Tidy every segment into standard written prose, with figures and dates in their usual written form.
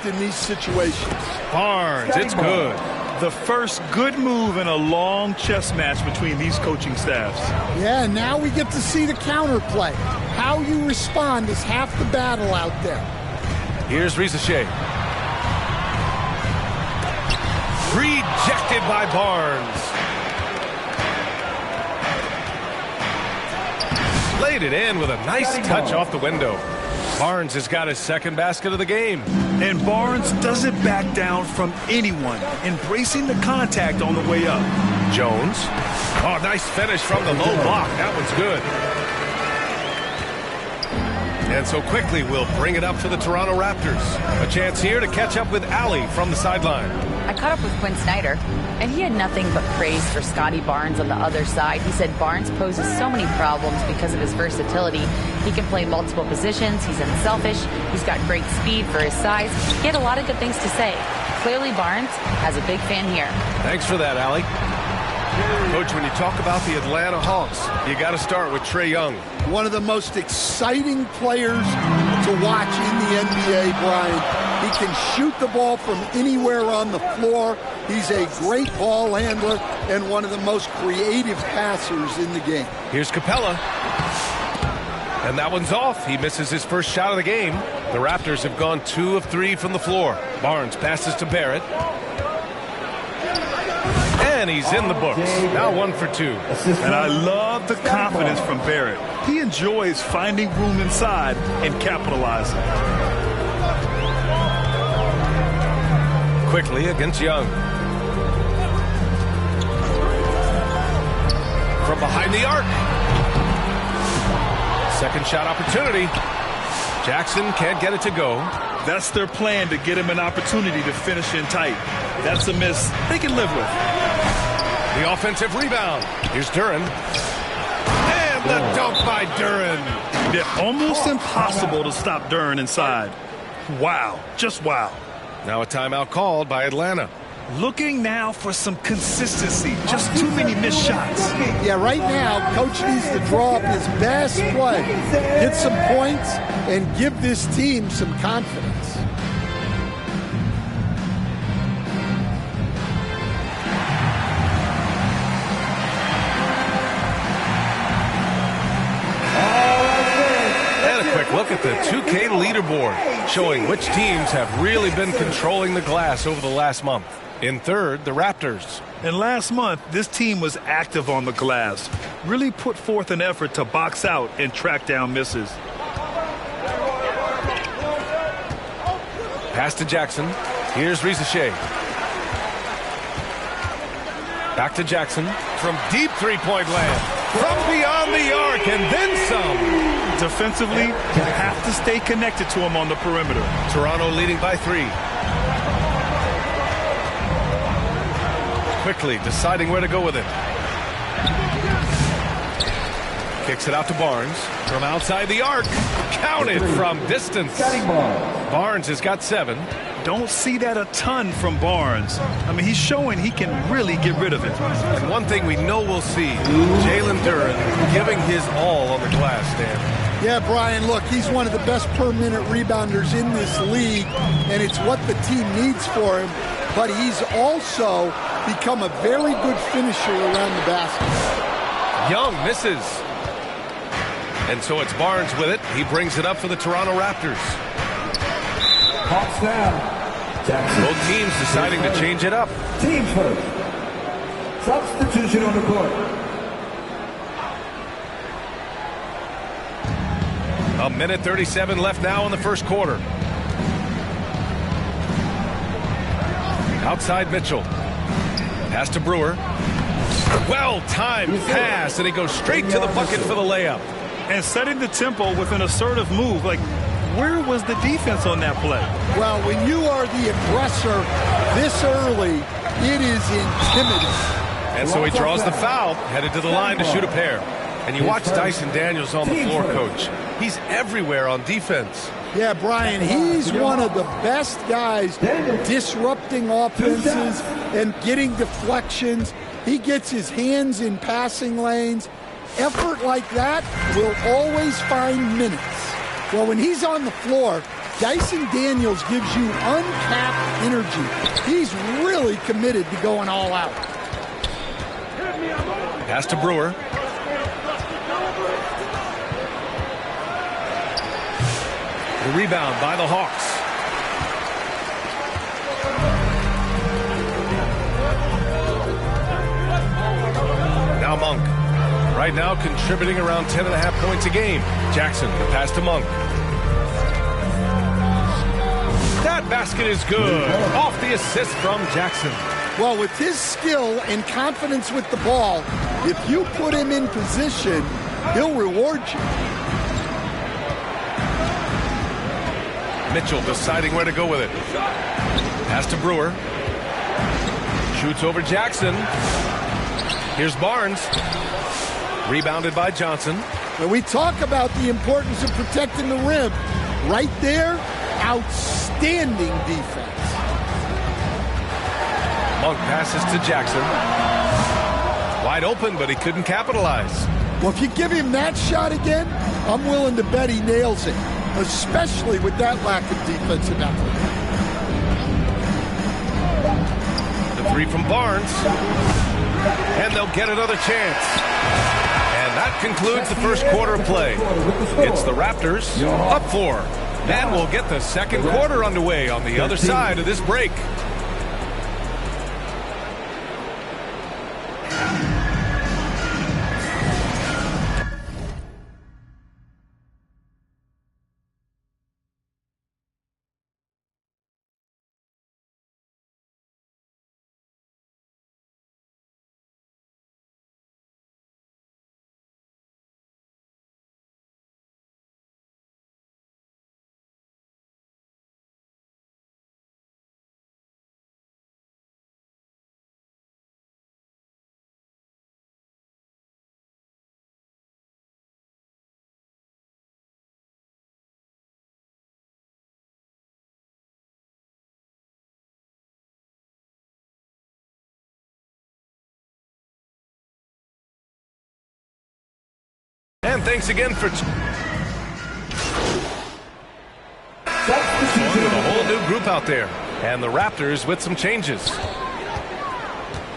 in these situations. Barnes, it's good. The first good move in a long chess match between these coaching staffs. Yeah, now we get to see the counterplay. How you respond is half the battle out there. Here's Rizachet. Rejected by Barnes. Laid it in with a nice touch off the window. Barnes has got his second basket of the game. And Barnes doesn't back down from anyone, embracing the contact on the way up. Jones. Oh, nice finish from the low block. That one's good. And so quickly we'll bring it up for the Toronto Raptors. A chance here to catch up with Allie from the sideline. I caught up with Quinn Snyder, and he had nothing but praise for Scotty Barnes on the other side. He said Barnes poses so many problems because of his versatility. He can play multiple positions. He's unselfish. He's got great speed for his size. He had a lot of good things to say. Clearly, Barnes has a big fan here. Thanks for that, Allie. Coach, when you talk about the Atlanta Hawks, you got to start with Trae Young. One of the most exciting players to watch in the NBA, Brian. He can shoot the ball from anywhere on the floor. He's a great ball handler and one of the most creative passers in the game. Here's Capella. And that one's off. He misses his first shot of the game. The Raptors have gone 2 of 3 from the floor. Barnes passes to Barrett. And he's in the books. Now 1 for 2. And I love the confidence from Barrett. He enjoys finding room inside and capitalizing. Quickly against Young. From behind the arc. Second shot opportunity. Jackson can't get it to go. That's their plan, to get him an opportunity to finish in tight. That's a miss they can live with. The offensive rebound. Here's Duren. And the dunk by Duren. Yeah, almost impossible to stop Duren inside. Wow, just wow. Now a timeout called by Atlanta. Looking now for some consistency. Just too many missed shots. Yeah, right now, Coach needs to draw up his best play, get some points, and give this team some confidence. Look at the 2K leaderboard, showing which teams have really been controlling the glass over the last month. In third, the Raptors. And last month, this team was active on the glass, really put forth an effort to box out and track down misses. Pass to Jackson. Here's Rizachet. Back to Jackson from deep three-point land. From beyond the arc and then some. Defensively, you have to stay connected to him on the perimeter. Toronto leading by 3. Quickly deciding where to go with it. Kicks it out to Barnes from outside the arc. Counted from distance. Barnes has got 7. Don't see that a ton from Barnes. I mean, he's showing he can really get rid of it. And one thing we know we'll see, Jalen Duren giving his all on the glass, Dan. Yeah, Brian, look, he's one of the best per-minute rebounders in this league, and it's what the team needs for him. But he's also become a very good finisher around the basket. Young misses. And so it's Barnes with it. He brings it up for the Toronto Raptors. Hawks down. Jackson. Both teams deciding to change it up. Team first. Substitution on the court. A minute 37 left now in the first quarter. Outside Mitchell. Pass to Brewer. Well-timed pass, and he goes straight to the bucket for the layup. And setting the tempo with an assertive move. Like, where was the defense on that play? Well, when you are the aggressor this early, it is intimidating. And so he draws the foul, headed to the line to shoot a pair. And you watch Dyson Daniels on the floor, Coach. He's everywhere on defense. Yeah, Brian, he's one of the best guys disrupting offenses and getting deflections. He gets his hands in passing lanes. Effort like that will always find minutes. Well, when he's on the floor, Dyson Daniels gives you uncapped energy. He's really committed to going all out. Pass to Brewer. The rebound by the Hawks. Now Monk. Right now contributing around 10.5 points a game. Jackson, the pass to Monk. That basket is good. Off the assist from Jackson. Well, with his skill and confidence with the ball, if you put him in position, he'll reward you. Mitchell deciding where to go with it. Pass to Brewer. Shoots over Jackson. Here's Barnes. Rebounded by Johnson. When we talk about the importance of protecting the rim, right there, outstanding defense. Monk passes to Jackson. Wide open, but he couldn't capitalize. Well, if you give him that shot again, I'm willing to bet he nails it, especially with that lack of defensive effort. The three from Barnes. And they'll get another chance. And that concludes the first quarter of play. It's the Raptors up 4. And we'll get the second quarter underway on the other side of this break. And thanks again for joining the whole new group out there. And the Raptors with some changes.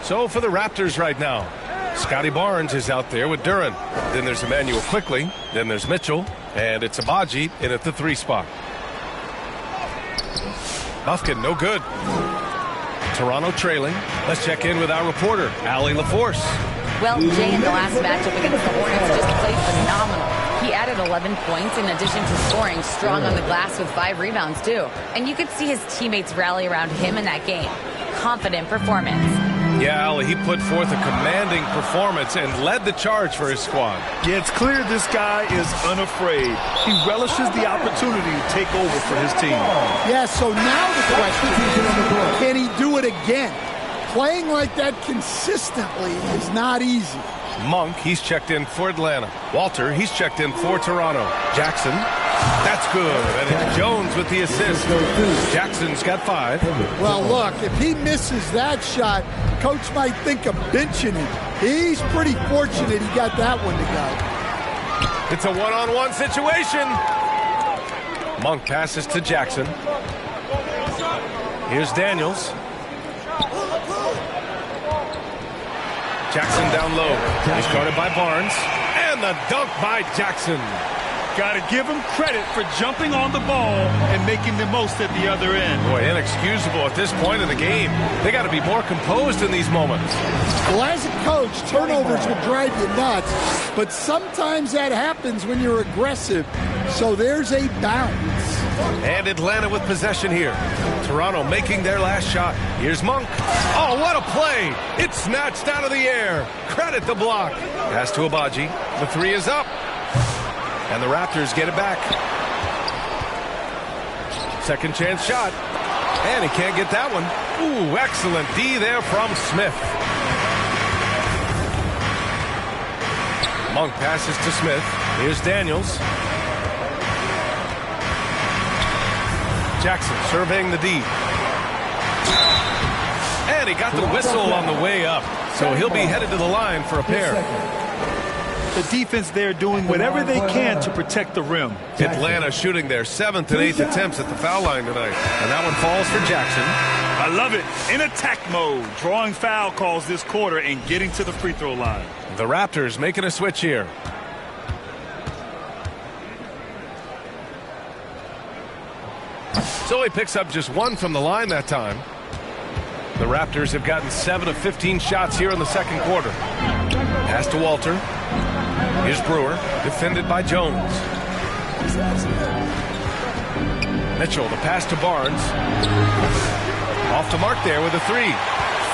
So for the Raptors right now, Scotty Barnes is out there with Duran. Then there's Emmanuel Quickley. Then there's Mitchell. And it's Abaji in at the 3 spot. Buffkin, no good. Toronto trailing. Let's check in with our reporter, Allie LaForce. Well, Jay, in the last matchup against the Hornets, just played phenomenal. He added 11 points in addition to scoring strong on the glass with 5 rebounds, too. And you could see his teammates rally around him in that game. Confident performance. Yeah, Allie, he put forth a commanding performance and led the charge for his squad. Yeah, it's clear this guy is unafraid. He relishes the opportunity to take over for his team. Yeah, so now the question is, can he do it again? Playing like that consistently is not easy. Monk, he's checked in for Atlanta. Walter, he's checked in for Toronto. Jackson, that's good. And it's Jones with the assist. Jackson's got 5. Well, look, if he misses that shot, coach might think of benching him. He's pretty fortunate he got that one to go. It's a one-on-one situation. Monk passes to Jackson. Here's Daniels. Jackson down low. He's guarded by Barnes. And the dunk by Jackson. Got to give him credit for jumping on the ball and making the most at the other end. Boy, inexcusable at this point of the game. They got to be more composed in these moments. Well, as a coach, turnovers will drive you nuts, but sometimes that happens when you're aggressive. So there's a balance. And Atlanta with possession here. Toronto making their last shot. Here's Monk. Oh, what a play. It's snatched out of the air. Credit the block. Pass to Abaji. The 3 is up. And the Raptors get it back. Second chance shot. And he can't get that one. Ooh, excellent D there from Smith. Monk passes to Smith. Here's Daniels. Jackson surveying the D. And he got the whistle on the way up. So he'll be headed to the line for a pair. The defense there doing whatever they can to protect the rim. Atlanta shooting their 7th and 8th attempts at the foul line tonight. And that one falls for Jackson. I love it. In attack mode, drawing foul calls this quarter and getting to the free throw line. The Raptors making a switch here. So he picks up just 1 from the line that time. The Raptors have gotten 7 of 15 shots here in the second quarter. Pass to Walter. Here's Brewer, defended by Jones. Mitchell, the pass to Barnes. Off the mark there with a 3.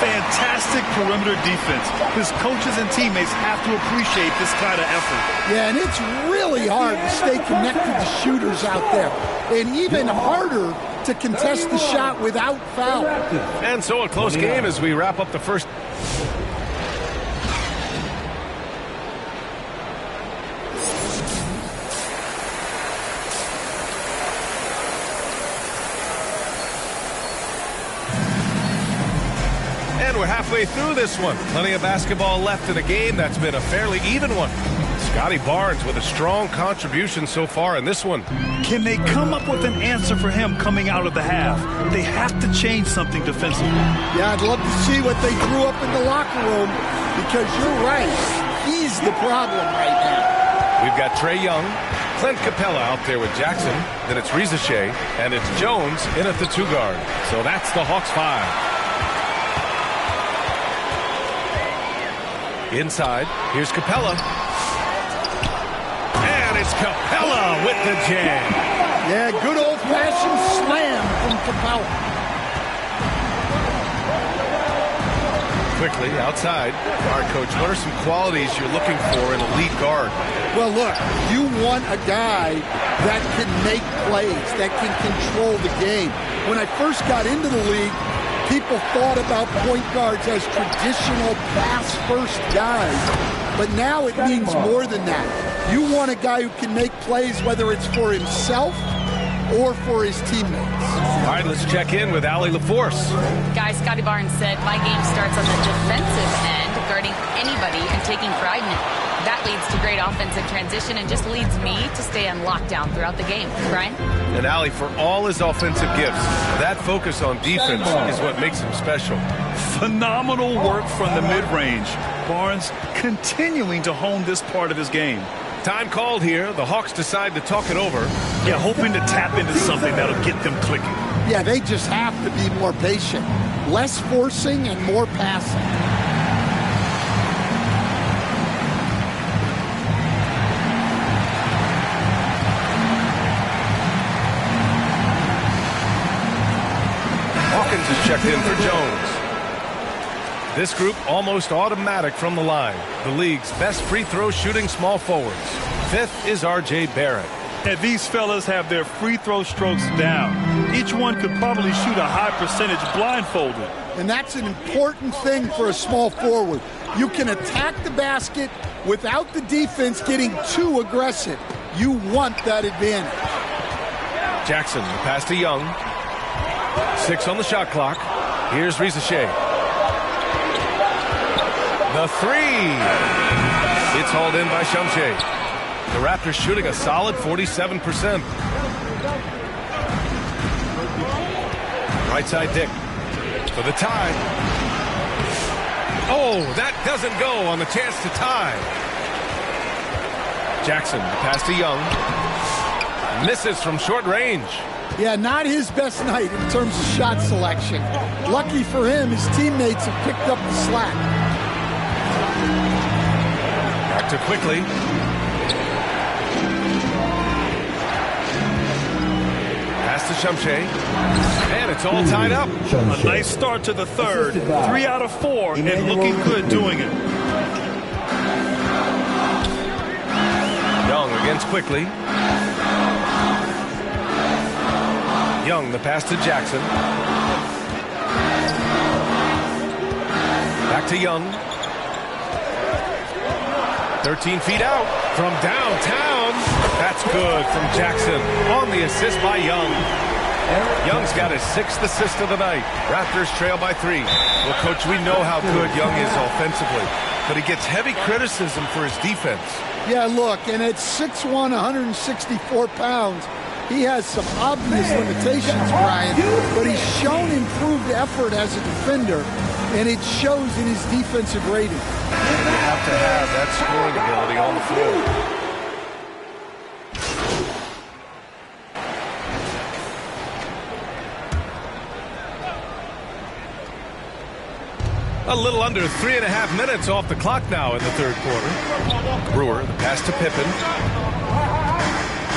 Fantastic perimeter defense. His coaches and teammates have to appreciate this kind of effort. Yeah, and it's really hard to stay connected to shooters out there. And even harder to contest the shot without foul. And so a close game as we wrap up the first. And we're halfway through this one. Plenty of basketball left in a game that's been a fairly even one. Scotty Barnes with a strong contribution so far in this one. Can they come up with an answer for him coming out of the half? They have to change something defensively. Yeah, I'd love to see what they drew up in the locker room, because you're right. He's the problem right now. We've got Trae Young, Clint Capella out there with Jackson. Then it's Rizachet, and it's Jones in at the 2 guard. So that's the Hawks 5. Inside, here's Capella. And it's Capella with the jam. Yeah, good old-fashioned slam from Capella. Quickly, outside. All right, Coach, what are some qualities you're looking for in a lead guard? Well, look, you want a guy that can make plays, that can control the game. When I first got into the league, people thought about point guards as traditional pass-first guys, but now it means more than that. You want a guy who can make plays, whether it's for himself or for his teammates. All right, let's check in with Allie LaForce. Guys, Scotty Barnes said, my game starts on the defensive end, guarding anybody and taking pride in it. That leads to great offensive transition and just leads me to stay on lockdown throughout the game. Brian? And Allie, for all his offensive gifts, that focus on defense is what makes him special. Phenomenal work from the mid-range. Barnes continuing to hone this part of his game. Time called here. The Hawks decide to talk it over. Yeah, hoping to tap into something that'll get them clicking. Yeah, they just have to be more patient. Less forcing and more passing. Hawkins is checked in for Jones. This group almost automatic from the line. The league's best free throw shooting small forwards. 5th is R.J. Barrett. And these fellas have their free throw strokes down. Each one could probably shoot a high percentage blindfolded. And that's an important thing for a small forward. You can attack the basket without the defense getting too aggressive. You want that advantage. Jackson, the pass to Young. 6 on the shot clock. Here's Rizachet. The 3. It's hauled in by Shamshay. The Raptors shooting a solid 47%. Right side Dick for the tie. Oh, that doesn't go on the chance to tie. Jackson, the pass to Young. Misses from short range. Yeah, not his best night in terms of shot selection. Lucky for him, his teammates have picked up the slack. Back to Quickly. Pass to Shamshay. And it's all tied up. A nice start to the third. 3 out of 4 and looking good doing it. Young against Quickly. Young, the pass to Jackson. Back to Young. 13 feet out from downtown. That's good from Jackson on the assist by Young. Young's got his 6th assist of the night. Raptors trail by 3. Well, Coach, we know how good Young is offensively, but he gets heavy criticism for his defense. Yeah, look, and at 6'1", 164 pounds, he has some obvious limitations, Brian, but he's shown improved effort as a defender, and it shows in his defensive rating. You have to have that scoring ability on the floor. A little under 3.5 minutes off the clock now in the third quarter. Brewer, the pass to Pippen.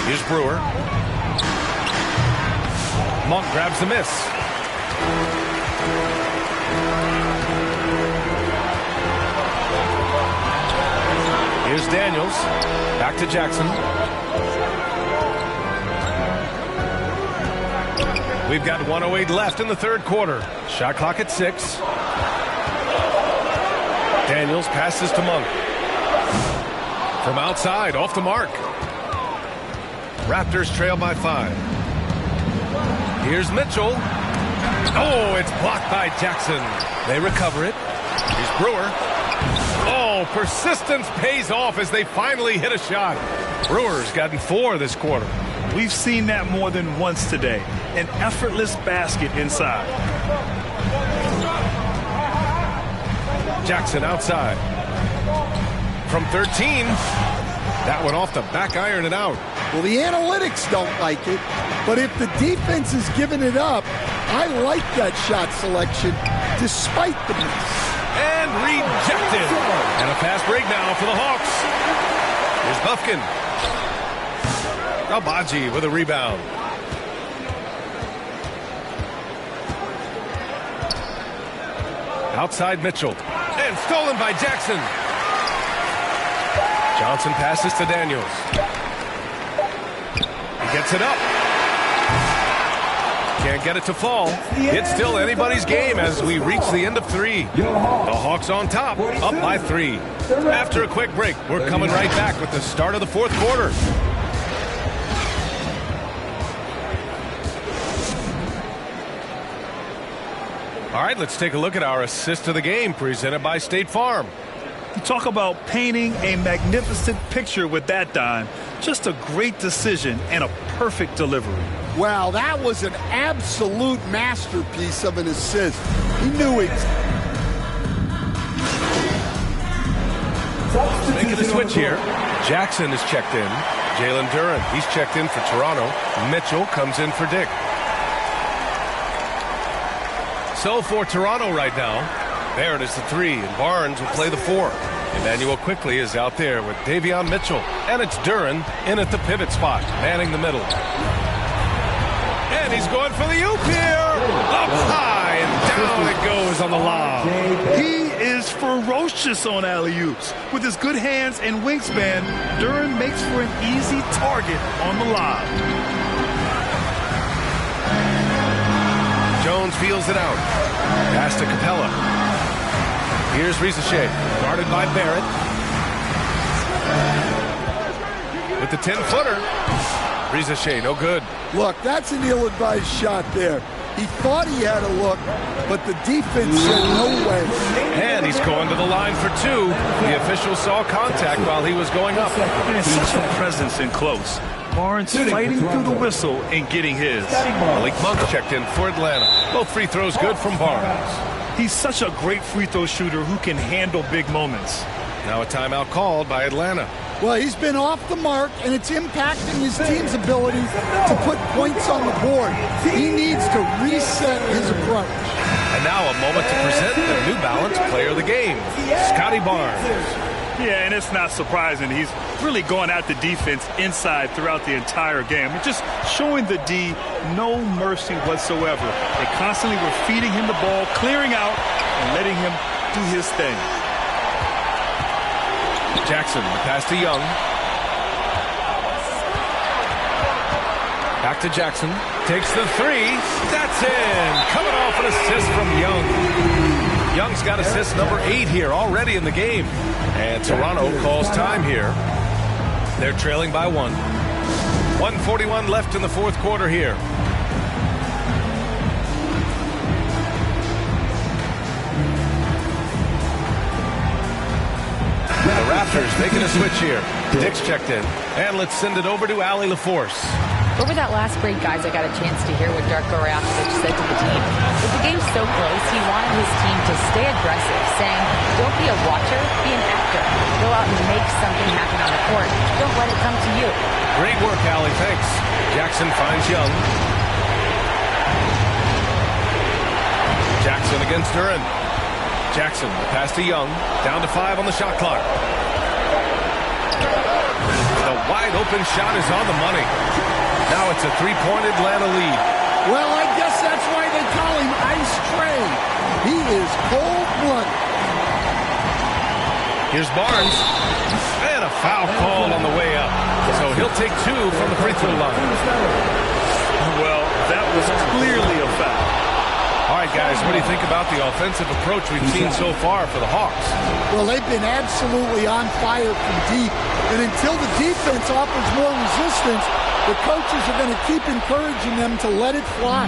Here's Brewer. Monk grabs the miss. Here's Daniels. Back to Jackson. We've got 1:08 left in the third quarter. Shot clock at 6. Daniels passes to Monk. From outside, off the mark. Raptors trail by 5. Here's Mitchell. Oh, it's blocked by Jackson. They recover it. Here's Brewer. Oh, persistence pays off as they finally hit a shot. Brewer's gotten 4 this quarter. We've seen that more than once today. An effortless basket inside. Jackson outside. From 13. That one off the back iron and out. Well, the analytics don't like it, but if the defense is giving it up, I like that shot selection despite the miss. And rejected. And a fast break now for the Hawks. Here's Buffkin. Albaji with a rebound. Outside Mitchell. And stolen by Jackson. Johnson passes to Daniels. He gets it up. Can't get it to fall. It's still anybody's game as we reach the end of 3. The Hawks on top, up by 3. After a quick break, we're coming right back with the start of the fourth quarter. All right, let's take a look at our assist of the game presented by State Farm. You talk about painting a magnificent picture with that dime. Just a great decision and a perfect delivery. Wow, that was an absolute masterpiece of an assist. He knew it. Making a switch here. Jackson is checked in. Jalen Duren, he's checked in for Toronto. Mitchell comes in for Dick. So for Toronto right now, Barrett is the 3, and Barnes will play the 4. Emmanuel quickly is out there with Davion Mitchell, and it's Duren in at the pivot spot, manning the middle. And he's going for the oop here. Up high, and down it goes on the lob. He is ferocious on alley-oops. With his good hands and wingspan, Duren makes for an easy target on the lob. Jones feels it out. Pass to Capella. Here's Rizachet, guarded by Barrett. With the 10-footer. Rizachet, no good. Look, that's an ill-advised shot there. He thought he had a look, but the defense said no way. And he's going to the line for 2. The official saw contact while he was going up. And such a presence in close. Barnes fighting through the whistle and getting his. Malik Monk checked in for Atlanta. Both free throws good from Barnes. He's such a great free throw shooter who can handle big moments. Now a timeout called by Atlanta. Well, he's been off the mark, and it's impacting his team's ability to put points on the board. He needs to reset his approach. And now a moment to present the New Balance player of the game, Scotty Barnes. Yeah, and it's not surprising. He's really going at the defense inside throughout the entire game. Just showing the D no mercy whatsoever. They constantly were feeding him the ball, clearing out, and letting him do his thing. Jackson, the pass to Young. Back to Jackson. Takes the 3. That's in. Coming off an assist from Young. Young's got assist number 8 here already in the game. And Toronto calls time here. They're trailing by 1. 1:41 left in the fourth quarter here. Raptors making a switch here. Dick's checked in. And let's send it over to Allie LaForce. Over that last break, guys, I got a chance to hear what Darko Rajakovic said to the team. With the game so close, he wanted his team to stay aggressive, saying, don't be a watcher, be an actor. Go out and make something happen on the court. Don't let it come to you. Great work, Allie. Thanks. Jackson finds Young. Jackson against Duran. Jackson, the pass to Young. Down to 5 on the shot clock. The wide open shot is on the money. Now it's a three-point Atlanta lead. Well, I guess that's why they call him Ice Trae. He is cold-blooded. Here's Barnes. And a foul call on the way up. So he'll take 2 from the free throw line. Well, that was clearly a foul. All right, guys, what do you think about the offensive approach we've seen so far for the Hawks? Well, they've been absolutely on fire from deep. And until the defense offers more resistance, the coaches are going to keep encouraging them to let it fly.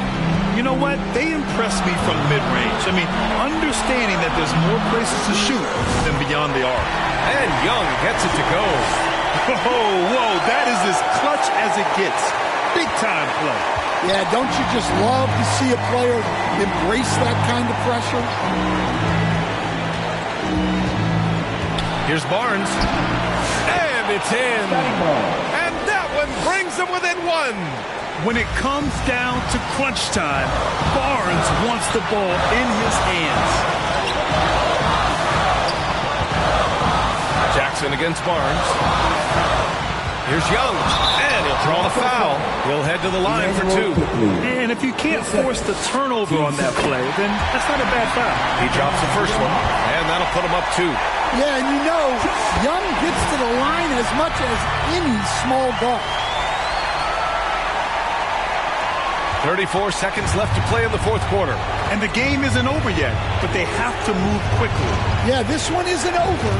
You know what? They impress me from mid-range. I mean, understanding that there's more places to shoot than beyond the arc. And Young gets it to go. Whoa, that is as clutch as it gets. Big-time play. Yeah, don't you just love to see a player embrace that kind of pressure? Here's Barnes. And it's in. And that one brings them within 1. When it comes down to crunch time, Barnes wants the ball in his hands. Jackson against Barnes. Here's Young, and he'll draw the foul. He'll head to the line for 2. And if you can't force the turnover on that play, then that's not a bad foul. He drops the first one, and that'll put him up 2. Yeah, and you know, Young gets to the line as much as any small guard. 34 seconds left to play in the fourth quarter. And the game isn't over yet, but they have to move quickly. Yeah, this one isn't over,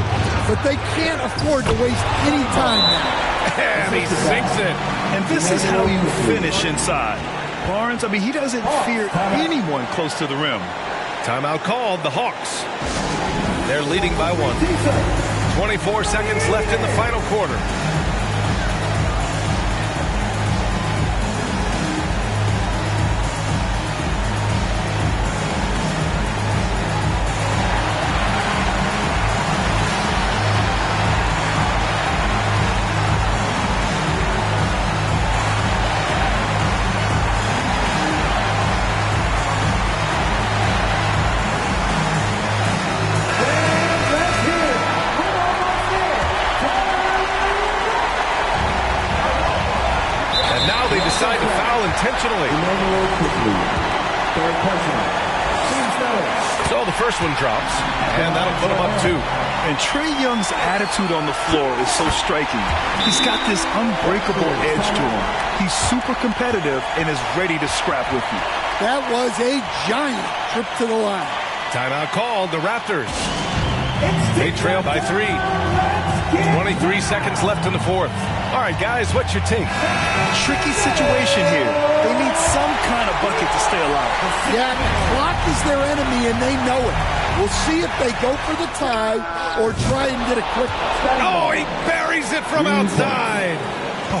but they can't afford to waste any time now. And he sinks it. And this is how you finish inside. Barnes, I mean, he doesn't fear anyone close to the rim. Timeout called, the Hawks. They're leading by 1. 24 seconds left in the final quarter. Decide to foul intentionally. So the first one drops, and that'll put him up 2. And Trae Young's attitude on the floor is so striking. He's got this unbreakable edge to him. He's super competitive and is ready to scrap with you. That was a giant trip to the line. Timeout called, the Raptors. They trail by 3. 23 seconds left in the fourth. All right, guys, what's your take? Tricky situation here. They need some kind of bucket to stay alive. Yeah, the clock is their enemy, and they know it. We'll see if they go for the tie or try and get a quick. Oh, he buries it from outside.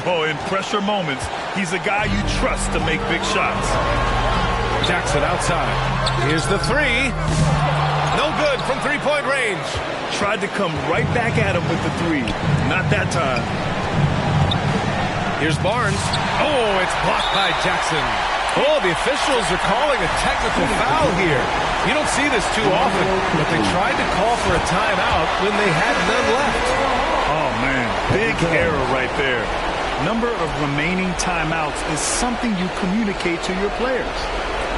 Oh, in pressure moments, he's a guy you trust to make big shots. Jackson outside. Here's the 3. No good from three-point range. Tried to come right back at him with the 3. Not that time. Here's Barnes. Oh, it's blocked by Jackson. Oh, the officials are calling a technical foul here. You don't see this too often, but they tried to call for a timeout when they had none left. Oh, man, big error right there. Number of remaining timeouts is something you communicate to your players.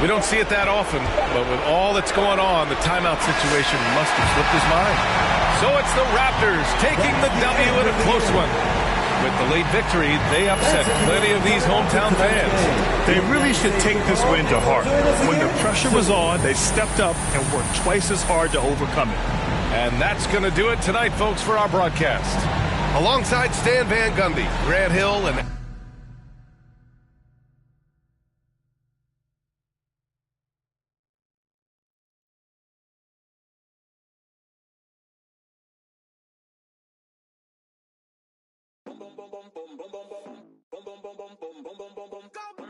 We don't see it that often, but with all that's going on, the timeout situation must have slipped his mind. So it's the Raptors taking the W in a close one. With the late victory, they upset plenty of these hometown fans. They really should take this win to heart. When the pressure was on, they stepped up and worked twice as hard to overcome it. And that's going to do it tonight, folks, for our broadcast. Alongside Stan Van Gundy, Grant Hill, and boom, boom, boom, boom, boom, boom, boom, boom, boom, boom, boom, boom, boom, boom, boom, go.